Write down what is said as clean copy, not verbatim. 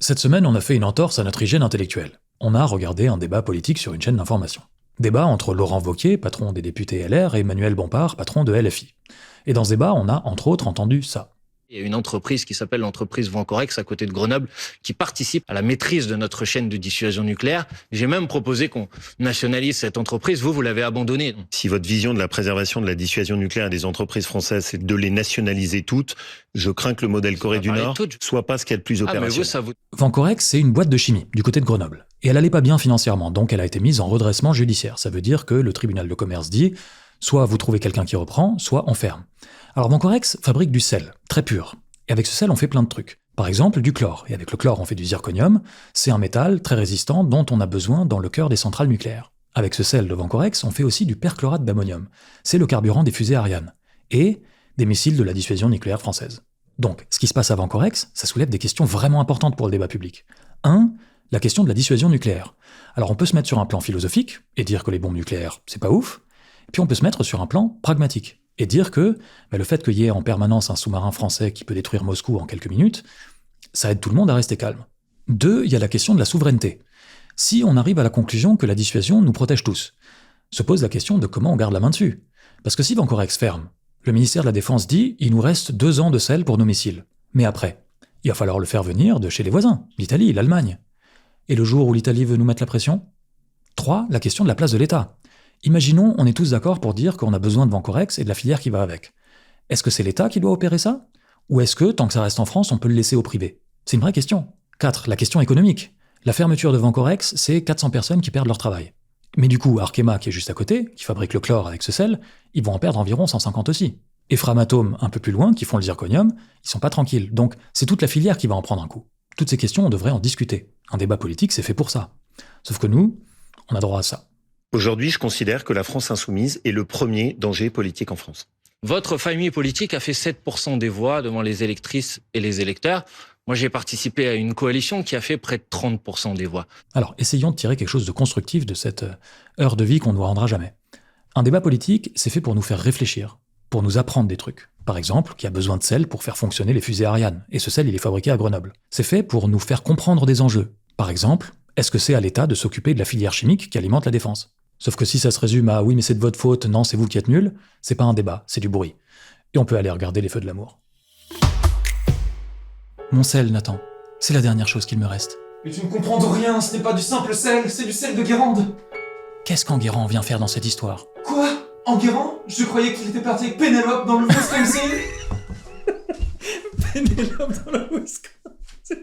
Cette semaine, on a fait une entorse à notre hygiène intellectuelle. On a regardé un débat politique sur une chaîne d'information. Débat entre Laurent Wauquiez, patron des députés LR, et Emmanuel Bompard, patron de LFI. Et dans ce débat, on a entre autres entendu ça. Il y a une entreprise qui s'appelle l'entreprise Vancorex à côté de Grenoble qui participe à la maîtrise de notre chaîne de dissuasion nucléaire. J'ai même proposé qu'on nationalise cette entreprise. Vous l'avez abandonnée. Si votre vision de la préservation de la dissuasion nucléaire des entreprises françaises, c'est de les nationaliser toutes, je crains que le modèle Corée du Nord soit pas ce qu'il y a de plus opérationnel. Vancorex, c'est une boîte de chimie du côté de Grenoble. Et elle allait pas bien financièrement, donc elle a été mise en redressement judiciaire. Ça veut dire que le tribunal de commerce dit soit vous trouvez quelqu'un qui reprend, soit on ferme. Alors Vancorex fabrique du sel, très pur. Et avec ce sel, on fait plein de trucs. Par exemple, du chlore. Et avec le chlore, on fait du zirconium. C'est un métal très résistant dont on a besoin dans le cœur des centrales nucléaires. Avec ce sel de Vancorex, on fait aussi du perchlorate d'ammonium. C'est le carburant des fusées Ariane. Et des missiles de la dissuasion nucléaire française. Donc, ce qui se passe à Vancorex, ça soulève des questions vraiment importantes pour le débat public. 1. La question de la dissuasion nucléaire. Alors on peut se mettre sur un plan philosophique, et dire que les bombes nucléaires, c'est pas ouf. Et puis on peut se mettre sur un plan pragmatique. Et dire que le fait qu'il y ait en permanence un sous-marin français qui peut détruire Moscou en quelques minutes, ça aide tout le monde à rester calme. 2, il y a la question de la souveraineté. Si on arrive à la conclusion que la dissuasion nous protège tous, se pose la question de comment on garde la main dessus. Parce que si Vancorex ferme, le ministère de la Défense dit « il nous reste 2 ans de sel pour nos missiles ». Mais après, il va falloir le faire venir de chez les voisins, l'Italie, l'Allemagne. Et le jour où l'Italie veut nous mettre la pression ? 3, la question de la place de l'État. Imaginons, on est tous d'accord pour dire qu'on a besoin de Vancorex et de la filière qui va avec. Est-ce que c'est l'État qui doit opérer ça ? Ou est-ce que, tant que ça reste en France, on peut le laisser au privé ? C'est une vraie question. 4. La question économique. La fermeture de Vancorex, c'est 400 personnes qui perdent leur travail. Mais du coup, Arkema, qui est juste à côté, qui fabrique le chlore avec ce sel, ils vont en perdre environ 150 aussi. Et Framatome, un peu plus loin, qui font le zirconium, ils sont pas tranquilles. Donc, c'est toute la filière qui va en prendre un coup. Toutes ces questions, on devrait en discuter. Un débat politique, c'est fait pour ça. Sauf que nous, on a droit à ça. Aujourd'hui, je considère que la France insoumise est le premier danger politique en France. Votre famille politique a fait 7% des voix devant les électrices et les électeurs. Moi, j'ai participé à une coalition qui a fait près de 30% des voix. Alors, essayons de tirer quelque chose de constructif de cette heure de vie qu'on ne nous rendra jamais. Un débat politique, c'est fait pour nous faire réfléchir, pour nous apprendre des trucs. Par exemple, qu'il y a besoin de sel pour faire fonctionner les fusées Ariane, et ce sel, il est fabriqué à Grenoble. C'est fait pour nous faire comprendre des enjeux. Par exemple, est-ce que c'est à l'État de s'occuper de la filière chimique qui alimente la défense ? Sauf que si ça se résume à « oui, mais c'est de votre faute, non, c'est vous qui êtes nuls », c'est pas un débat, c'est du bruit. Et on peut aller regarder les feux de l'amour. Mon sel, Nathan, c'est la dernière chose qu'il me reste. Mais tu ne comprends de rien, ce n'est pas du simple sel, c'est du sel de Guérande. Qu'est-ce qu'Enguerrand vient faire dans cette histoire ? Quoi ? Enguerrand ? Je croyais qu'il était parti avec Pénélope dans le Wisconsin. Pénélope dans le Wisconsin.